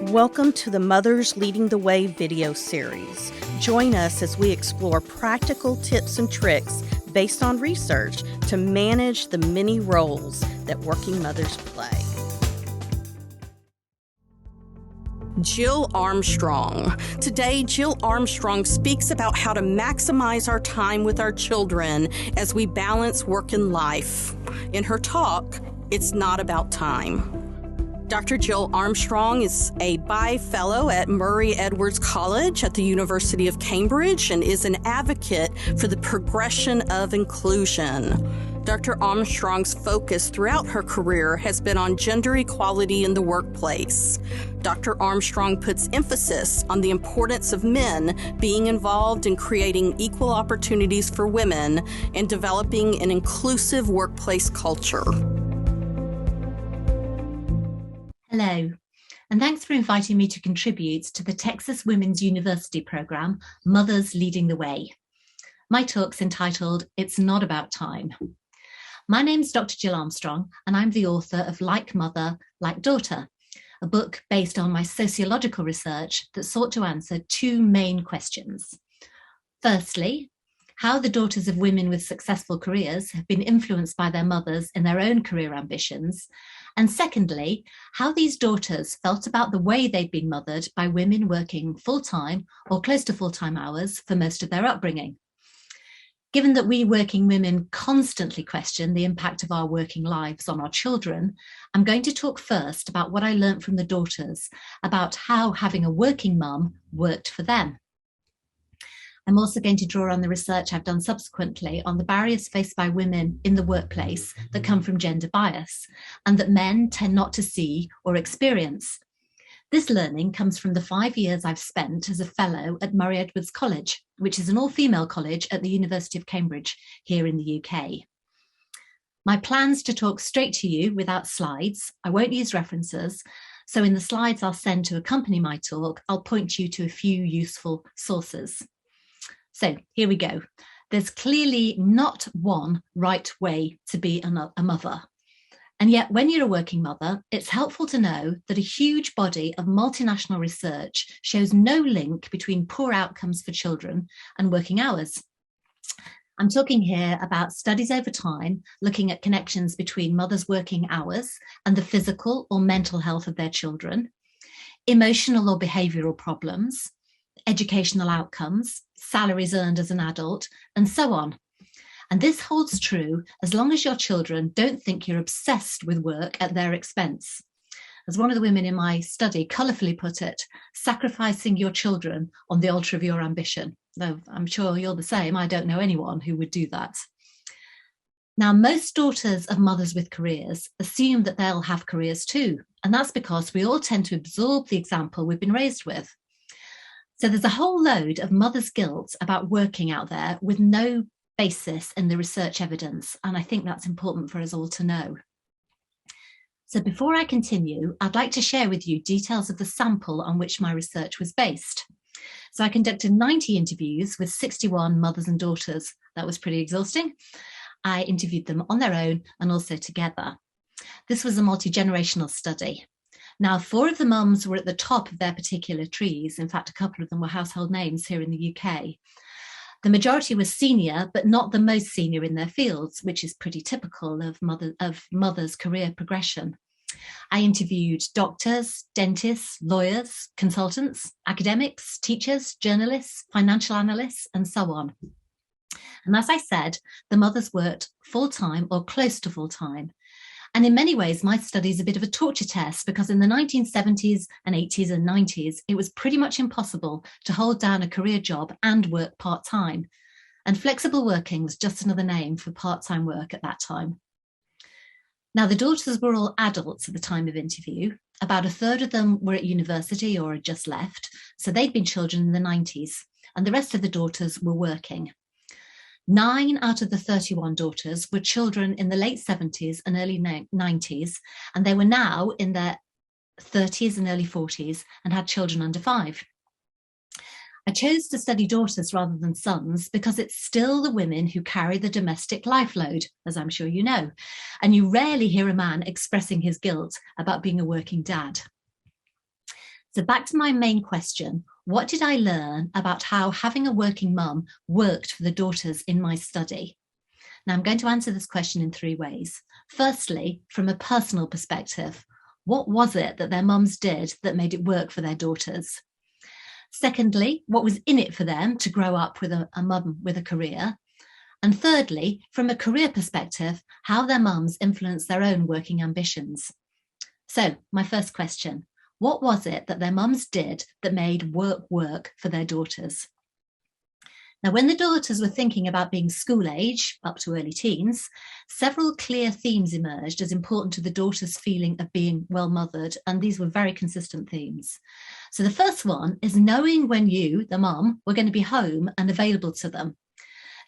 Welcome to the Mothers Leading the Way video series. Join us as we explore practical tips and tricks based on research to manage the many roles that working mothers play. Jill Armstrong. Today, Jill Armstrong speaks about how to maximize our time with our children as we balance work and life. In her talk, It's Not About Time. Dr. Jill Armstrong is a By Fellow at Murray Edwards College at the University of Cambridge and is an advocate for the progression of inclusion. Dr. Armstrong's focus throughout her career has been on gender equality in the workplace. Dr. Armstrong puts emphasis on the importance of men being involved in creating equal opportunities for women and developing an inclusive workplace culture. Hello, and thanks for inviting me to contribute to the Texas Women's University program, Mothers Leading the Way. My talk's entitled, It's Not About Time. My name's Dr. Jill Armstrong, and I'm the author of Like Mother, Like Daughter, a book based on my sociological research that sought to answer two main questions. Firstly, how the daughters of women with successful careers have been influenced by their mothers in their own career ambitions. And secondly, how these daughters felt about the way they'd been mothered by women working full-time or close to full-time hours for most of their upbringing. Given that we working women constantly question the impact of our working lives on our children, I'm going to talk first about what I learned from the daughters about how having a working mum worked for them. I'm also going to draw on the research I've done subsequently on the barriers faced by women in the workplace that come from gender bias and that men tend not to see or experience. This learning comes from the 5 years I've spent as a fellow at Murray Edwards College, which is an all-female college at the University of Cambridge here in the UK. My plan's to talk straight to you without slides. I won't use references. So in the slides I'll send to accompany my talk, I'll point you to a few useful sources. So here we go. There's clearly not one right way to be a mother. And yet when you're a working mother, it's helpful to know that a huge body of multinational research shows no link between poor outcomes for children and working hours. I'm talking here about studies over time looking at connections between mothers' working hours and the physical or mental health of their children, emotional or behavioural problems, educational outcomes, salaries earned as an adult, and so on. And this holds true as long as your children don't think you're obsessed with work at their expense. As one of the women in my study colourfully put it, sacrificing your children on the altar of your ambition. Though I'm sure you're the same, I don't know anyone who would do that. Now, most daughters of mothers with careers assume that they'll have careers too, and that's because we all tend to absorb the example we've been raised with. So there's a whole load of mother's guilt about working out there with no basis in the research evidence, and I think that's important for us all to know. So before I continue, I'd like to share with you details of the sample on which my research was based. So I conducted 90 interviews with 61 mothers and daughters. That was pretty exhausting. I interviewed them on their own and also together. This was a multi-generational study. Now, 4 of the mums were at the top of their particular trees. In fact, a couple of them were household names here in the UK. The majority was senior, but not the most senior in their fields, which is pretty typical of mothers' career progression. I interviewed doctors, dentists, lawyers, consultants, academics, teachers, journalists, financial analysts, and so on. And as I said, the mothers worked full-time or close to full-time. And in many ways, my study is a bit of a torture test because in the 1970s and 80s and 90s, it was pretty much impossible to hold down a career job and work part-time. And flexible working was just another name for part-time work at that time. Now, the daughters were all adults at the time of interview. About a third of them were at university or had just left. So they'd been children in the 90s, and the rest of the daughters were working. 9 out of the 31 daughters were children in the late 70s and early 90s, and they were now in their 30s and early 40s and had children under 5. I chose to study daughters rather than sons because it's still the women who carry the domestic life load, as I'm sure you know, and you rarely hear a man expressing his guilt about being a working dad. So back to my main question, what did I learn about how having a working mum worked for the daughters in my study? Now, I'm going to answer this question in 3 ways. Firstly, from a personal perspective, what was it that their mums did that made it work for their daughters? Secondly, what was in it for them to grow up with a mum with a career? And thirdly, from a career perspective, how their mums influenced their own working ambitions. So, my first question, what was it that their mums did that made work for their daughters? Now, when the daughters were thinking about being school age, up to early teens, several clear themes emerged as important to the daughters' feeling of being well mothered, and these were very consistent themes. So the first one is knowing when you, the mum, were going to be home and available to them.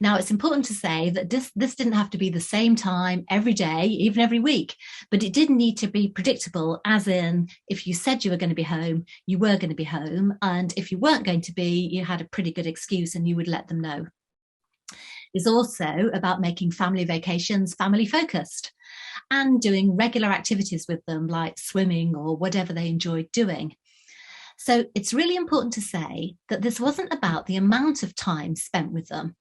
Now, it's important to say that this didn't have to be the same time every day, even every week, but it did need to be predictable, as in, if you said you were going to be home, you were going to be home. And if you weren't going to be, you had a pretty good excuse and you would let them know. It's also about making family vacations family focused and doing regular activities with them, like swimming or whatever they enjoyed doing. So it's really important to say that this wasn't about the amount of time spent with them.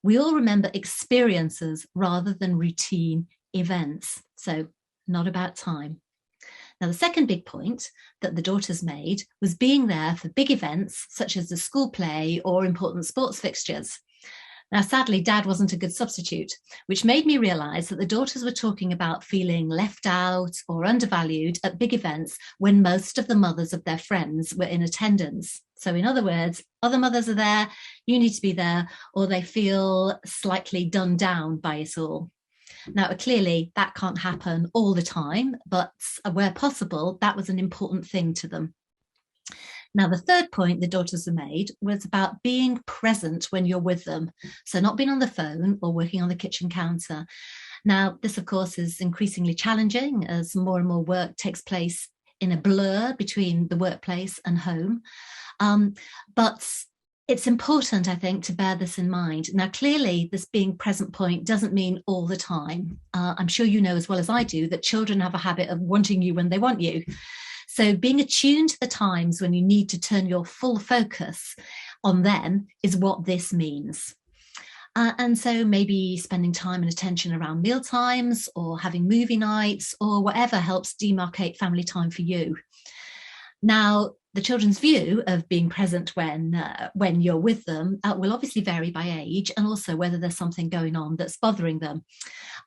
We all remember experiences rather than routine events. So not about time. Now, the second big point that the daughters made was being there for big events such as the school play or important sports fixtures. Now, sadly, Dad wasn't a good substitute, which made me realise that the daughters were talking about feeling left out or undervalued at big events when most of the mothers of their friends were in attendance. So in other words, other mothers are there, you need to be there, or they feel slightly done down by it all. Now, clearly, that can't happen all the time, but where possible, that was an important thing to them. Now, the third point the daughters have made was about being present when you're with them. So not being on the phone or working on the kitchen counter. Now, this, of course, is increasingly challenging as more and more work takes place in a blur between the workplace and home. But it's important, I think, to bear this in mind. Now, clearly, this being present point doesn't mean all the time. I'm sure you know as well as I do that children have a habit of wanting you when they want you. So being attuned to the times when you need to turn your full focus on them is what this means. And so maybe spending time and attention around meal times or having movie nights or whatever helps demarcate family time for you. Now, the children's view of being present when you're with them will obviously vary by age and also whether there's something going on that's bothering them.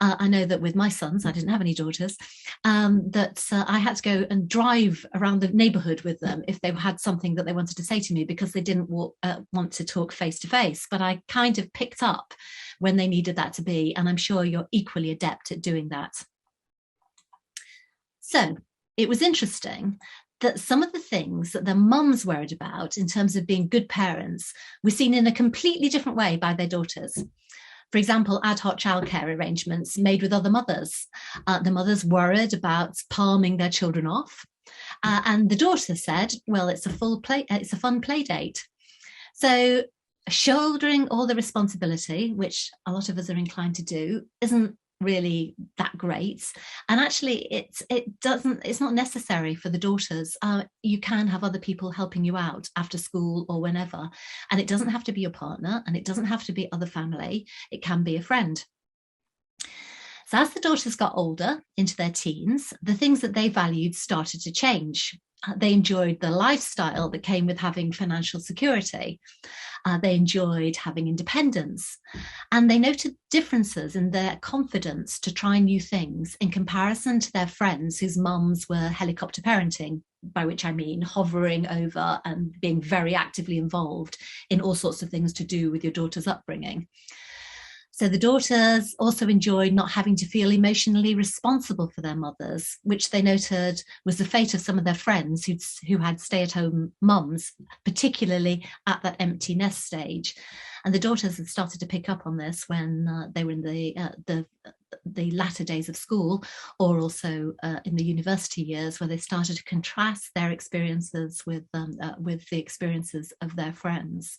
I know that with my sons, I didn't have any daughters, that I had to go and drive around the neighbourhood with them if they had something that they wanted to say to me because they didn't want to talk face to face. But I kind of picked up when they needed that to be, and I'm sure you're equally adept at doing that. So it was interesting that some of the things that their mums worried about in terms of being good parents were seen in a completely different way by their daughters. For example, ad hoc childcare arrangements made with other mothers. The mothers worried about palming their children off. And the daughter said, well, it's a fun play date. So shouldering all the responsibility, which a lot of us are inclined to do, isn't really that great, and actually it's not necessary for the daughters. You can have other people helping you out after school or whenever, and it doesn't have to be your partner and it doesn't have to be other family, it can be a friend. So as the daughters got older into their teens, the things that they valued started to change. They enjoyed the lifestyle that came with having financial security. They enjoyed having independence. And they noted differences in their confidence to try new things in comparison to their friends whose mums were helicopter parenting, by which I mean hovering over and being very actively involved in all sorts of things to do with your daughter's upbringing. So the daughters also enjoyed not having to feel emotionally responsible for their mothers, which they noted was the fate of some of their friends who had stay-at-home mums, particularly at that empty nest stage. And the daughters had started to pick up on this when they were in the latter days of school, or also in the university years, where they started to contrast their experiences with the experiences of their friends.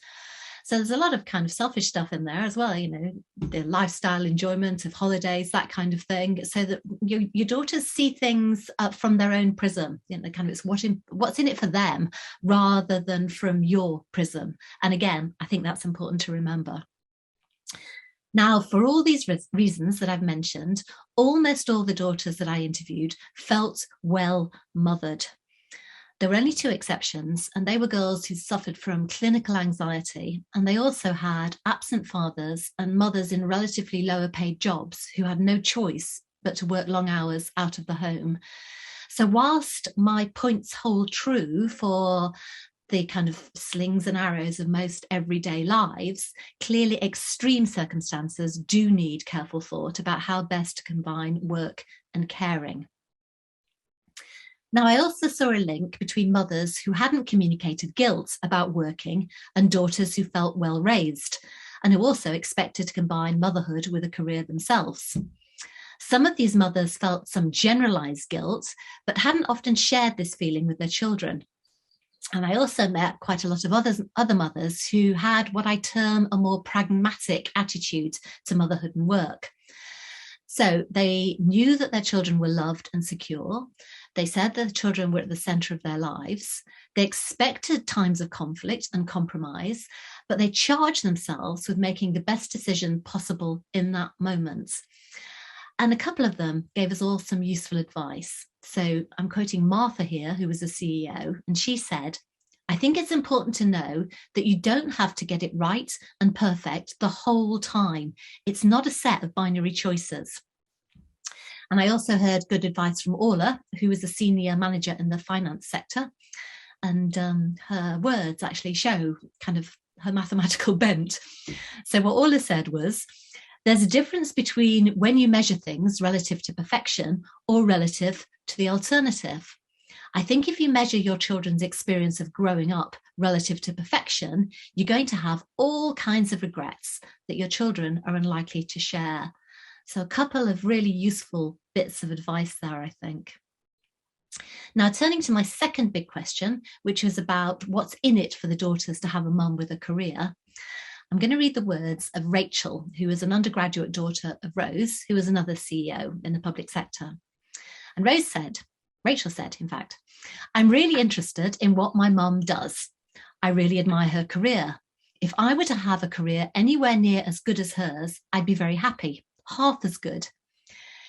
So there's a lot of kind of selfish stuff in there as well, the lifestyle enjoyment of holidays, that kind of thing, so that your daughters see things from their own prism, kind of it's what's in it for them rather than from your prism. And again, I think that's important to remember. Now, for all these reasons that I've mentioned, almost all the daughters that I interviewed felt well mothered. There were only 2 exceptions, and they were girls who suffered from clinical anxiety, and they also had absent fathers and mothers in relatively lower paid jobs who had no choice but to work long hours out of the home. So whilst my points hold true for the kind of slings and arrows of most everyday lives, clearly extreme circumstances do need careful thought about how best to combine work and caring. Now, I also saw a link between mothers who hadn't communicated guilt about working and daughters who felt well raised and who also expected to combine motherhood with a career themselves. Some of these mothers felt some generalized guilt, but hadn't often shared this feeling with their children. And I also met quite a lot of other mothers who had what I term a more pragmatic attitude to motherhood and work. So they knew that their children were loved and secure. They said their children were at the centre of their lives. They expected times of conflict and compromise, but they charged themselves with making the best decision possible in that moment. And a couple of them gave us all some useful advice. So I'm quoting Martha here, who was a CEO, and she said, "I think it's important to know that you don't have to get it right and perfect the whole time. It's not a set of binary choices." And I also heard good advice from Orla, who was a senior manager in the finance sector. And her words actually show kind of her mathematical bent. So what Orla said was, there's a difference between when you measure things relative to perfection or relative to the alternative. I think if you measure your children's experience of growing up relative to perfection, you're going to have all kinds of regrets that your children are unlikely to share. So a couple of really useful bits of advice there, I think. Now, turning to my second big question, which was about what's in it for the daughters to have a mum with a career, I'm going to read the words of Rachel, who is an undergraduate daughter of Rose, who was another CEO in the public sector. And Rachel said, in fact, "I'm really interested in what my mum does. I really admire her career. If I were to have a career anywhere near as good as hers, I'd be very happy, half as good.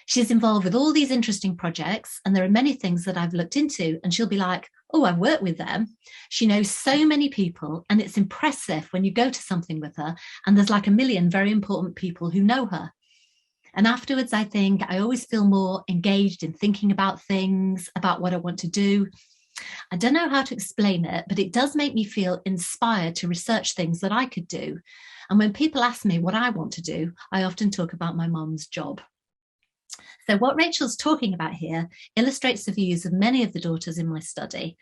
She's involved with all these interesting projects, and there are many things that I've looked into, and she'll be like, oh, I've worked with them. She knows so many people, and it's impressive when you go to something with her, and there's like a million very important people who know her. And afterwards, I think I always feel more engaged in thinking about things, about what I want to do. I don't know how to explain it, but it does make me feel inspired to research things that I could do. And when people ask me what I want to do, I often talk about my mum's job." So what Rachel's talking about here illustrates the views of many of the daughters in my study.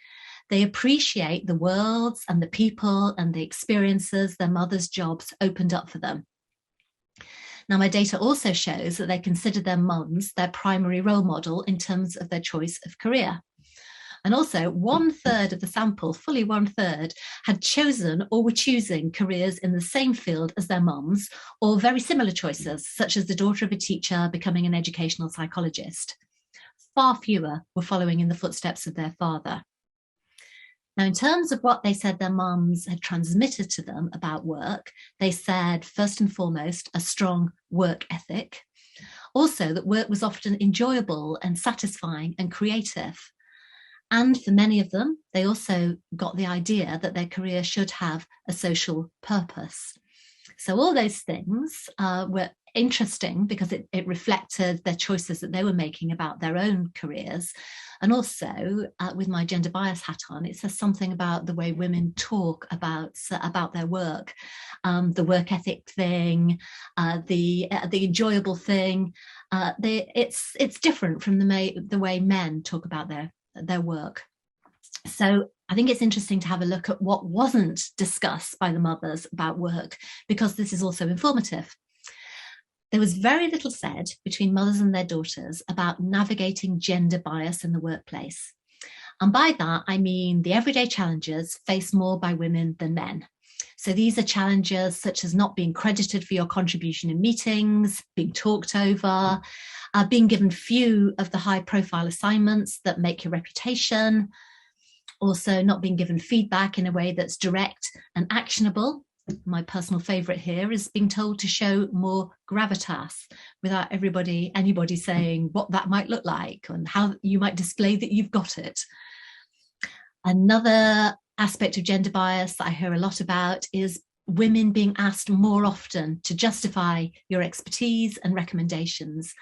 They appreciate the worlds and the people and the experiences their mother's jobs opened up for them. Now, my data also shows that they consider their mums their primary role model in terms of their choice of career. And also 1/3 of the sample, fully 1/3, had chosen or were choosing careers in the same field as their mums, or very similar choices, such as the daughter of a teacher becoming an educational psychologist. Far fewer were following in the footsteps of their father. Now, in terms of what they said their mums had transmitted to them about work, they said, first and foremost, a strong work ethic. Also, that work was often enjoyable and satisfying and creative. And for many of them, they also got the idea that their career should have a social purpose. So all those things were interesting because it reflected their choices that they were making about their own careers. And also, with my gender bias hat on, it says something about the way women talk about their work, the work ethic thing, the enjoyable thing. It's different from the way men talk about their work. So I think it's interesting to have a look at what wasn't discussed by the mothers about work, because this is also informative. There was very little said between mothers and their daughters about navigating gender bias in the workplace. And by that, I mean the everyday challenges faced more by women than men. So these are challenges such as not being credited for your contribution in meetings, being talked over, being given few of the high profile assignments that make your reputation, also not being given feedback in a way that's direct and actionable. My personal favourite here is being told to show more gravitas without anybody saying what that might look like and how you might display that you've got it. Another aspect of gender bias that I hear a lot about is women being asked more often to justify your expertise and recommendations.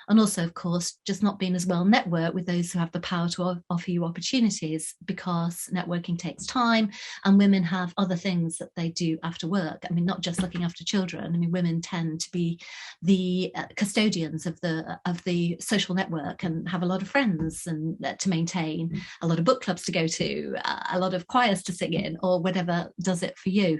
And also, of course, just not being as well networked with those who have the power to offer you opportunities, because networking takes time and women have other things that they do after work. I mean, not just looking after children. I mean, women tend to be the custodians of the social network and have a lot of friends and to maintain, a lot of book clubs to go to, a lot of choirs to sing in, or whatever does it for you.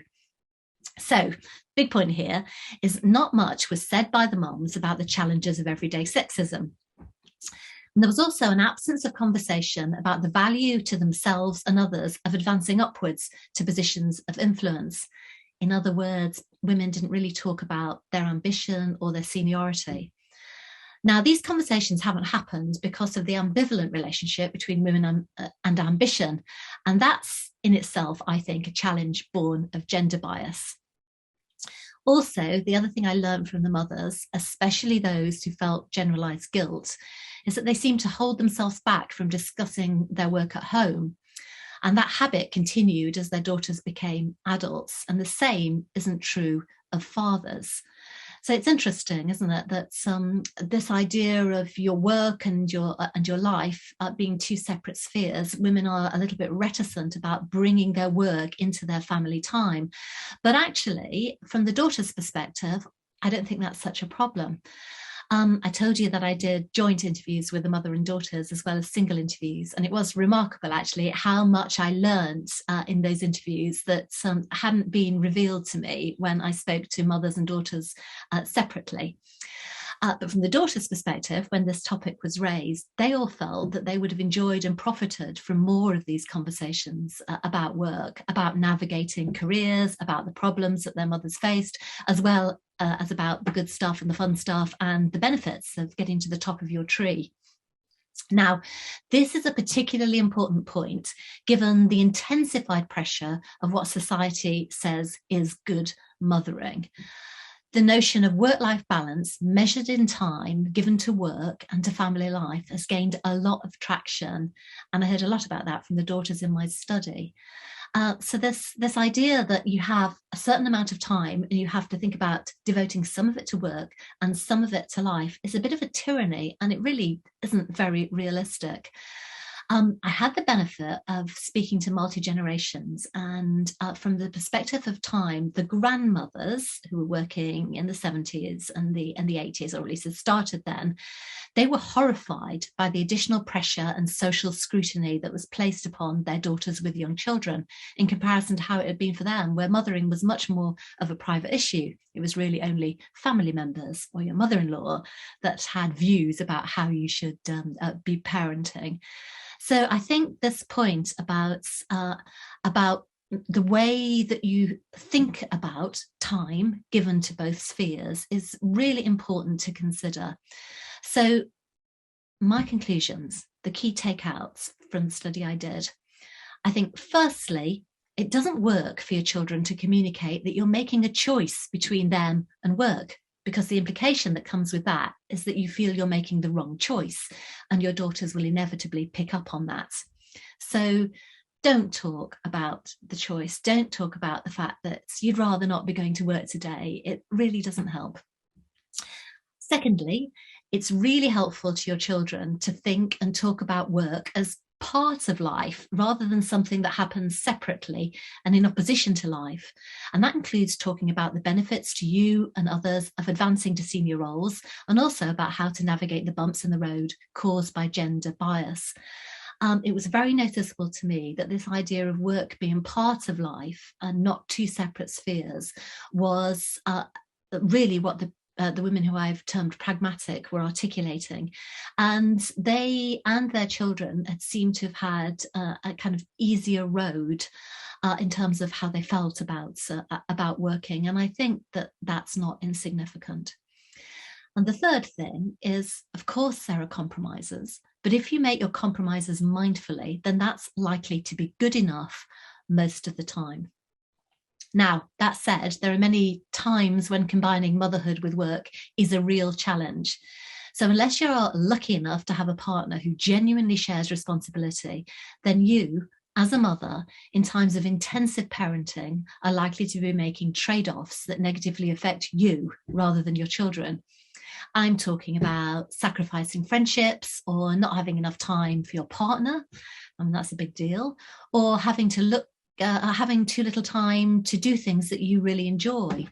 So, big point here is not much was said by the moms about the challenges of everyday sexism. And there was also an absence of conversation about the value to themselves and others of advancing upwards to positions of influence. In other words, women didn't really talk about their ambition or their seniority. Now, these conversations haven't happened because of the ambivalent relationship between women and ambition. And that's in itself, I think, a challenge born of gender bias. Also, the other thing I learned from the mothers, especially those who felt generalized guilt, is that they seemed to hold themselves back from discussing their work at home. And that habit continued as their daughters became adults. And the same isn't true of fathers. So it's interesting, isn't it, that this idea of your work and your life being two separate spheres, women are a little bit reticent about bringing their work into their family time. But actually, from the daughter's perspective, I don't think that's such a problem. I told you that I did joint interviews with the mother and daughters as well as single interviews. And it was remarkable, actually, how much I learned in those interviews that hadn't been revealed to me when I spoke to mothers and daughters separately. But from the daughter's perspective, when this topic was raised, they all felt that they would have enjoyed and profited from more of these conversations about work, about navigating careers, about the problems that their mothers faced, as well as about the good stuff and the fun stuff and the benefits of getting to the top of your tree. Now, this is a particularly important point, given the intensified pressure of what society says is good mothering. The notion of work-life balance measured in time given to work and to family life has gained a lot of traction. And I heard a lot about that from the daughters in my study. So this idea that you have a certain amount of time and you have to think about devoting some of it to work and some of it to life is a bit of a tyranny, and it really isn't very realistic. I had the benefit of speaking to multi-generations, and from the perspective of time, the grandmothers who were working in the 70s and the 80s, or at least had started then, they were horrified by the additional pressure and social scrutiny that was placed upon their daughters with young children in comparison to how it had been for them, where mothering was much more of a private issue. It was really only family members or your mother-in-law that had views about how you should be parenting. So I think this point about the way that you think about time given to both spheres is really important to consider. So my conclusions, the key takeouts from the study I did, I think firstly, it doesn't work for your children to communicate that you're making a choice between them and work, because the implication that comes with that is that you feel you're making the wrong choice, and your daughters will inevitably pick up on that. So don't talk about the choice. Don't talk about the fact that you'd rather not be going to work today. It really doesn't help. Secondly, it's really helpful to your children to think and talk about work as part of life rather than something that happens separately and in opposition to life. And that includes talking about the benefits to you and others of advancing to senior roles, and also about how to navigate the bumps in the road caused by gender bias. It was very noticeable to me that this idea of work being part of life and not two separate spheres was really what the the women who I've termed pragmatic were articulating. And they and their children had seemed to have had a kind of easier road in terms of how they felt about working. And I think that that's not insignificant. And the third thing is, of course, there are compromises. But if you make your compromises mindfully, then that's likely to be good enough most of the time. Now, that said, there are many times when combining motherhood with work is a real challenge. So unless you're lucky enough to have a partner who genuinely shares responsibility, then you, as a mother, in times of intensive parenting, are likely to be making trade-offs that negatively affect you rather than your children. I'm talking about sacrificing friendships or not having enough time for your partner. I mean, that's a big deal. Or having too little time to do things that you really enjoy.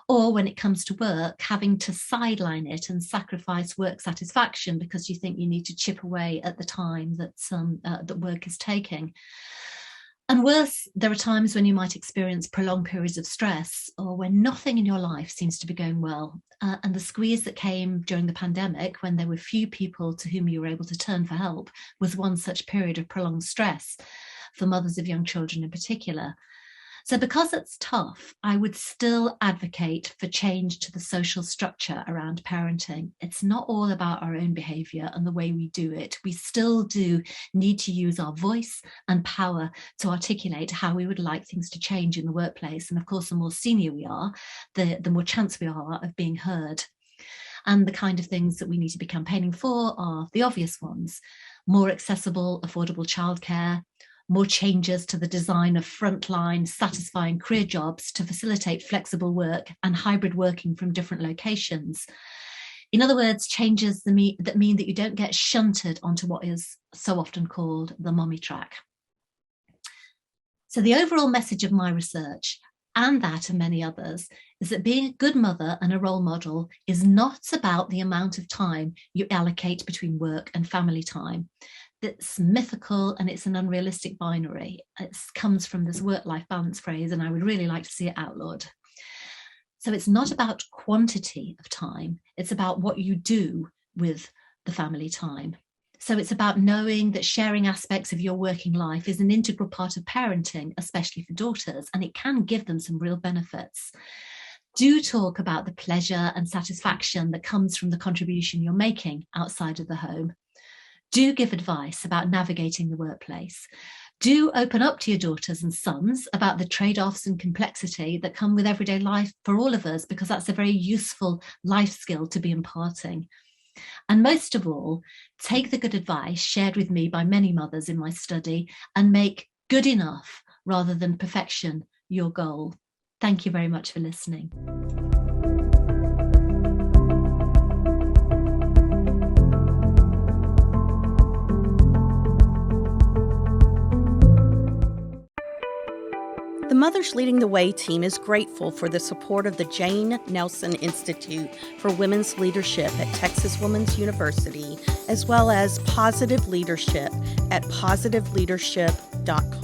Or when it comes to work, having to sideline it and sacrifice work satisfaction because you think you need to chip away at the time that work is taking. And worse, there are times when you might experience prolonged periods of stress or when nothing in your life seems to be going well. And the squeeze that came during the pandemic, when there were few people to whom you were able to turn for help, was one such period of prolonged stress for mothers of young children in particular. So because it's tough, I would still advocate for change to the social structure around parenting. It's not all about our own behaviour and the way we do it. We still do need to use our voice and power to articulate how we would like things to change in the workplace. And of course, the more senior we are, the more chance we are of being heard. And the kind of things that we need to be campaigning for are the obvious ones: more accessible, affordable childcare, more changes to the design of frontline, satisfying career jobs to facilitate flexible work and hybrid working from different locations. In other words, changes that mean that you don't get shunted onto what is so often called the mommy track. So the overall message of my research, and that of many others, is that being a good mother and a role model is not about the amount of time you allocate between work and family time. It's mythical and it's an unrealistic binary. It comes from this work-life balance phrase, and I would really like to see it outlawed. So it's not about quantity of time, it's about what you do with the family time. So it's about knowing that sharing aspects of your working life is an integral part of parenting, especially for daughters, and it can give them some real benefits. Do talk about the pleasure and satisfaction that comes from the contribution you're making outside of the home. Do give advice about navigating the workplace. Do open up to your daughters and sons about the trade-offs and complexity that come with everyday life for all of us, because that's a very useful life skill to be imparting. And most of all, take the good advice shared with me by many mothers in my study and make good enough rather than perfection your goal. Thank you very much for listening. The Mothers Leading the Way team is grateful for the support of the Jane Nelson Institute for Women's Leadership at Texas Women's University, as well as Positive Leadership at positiveleadership.com.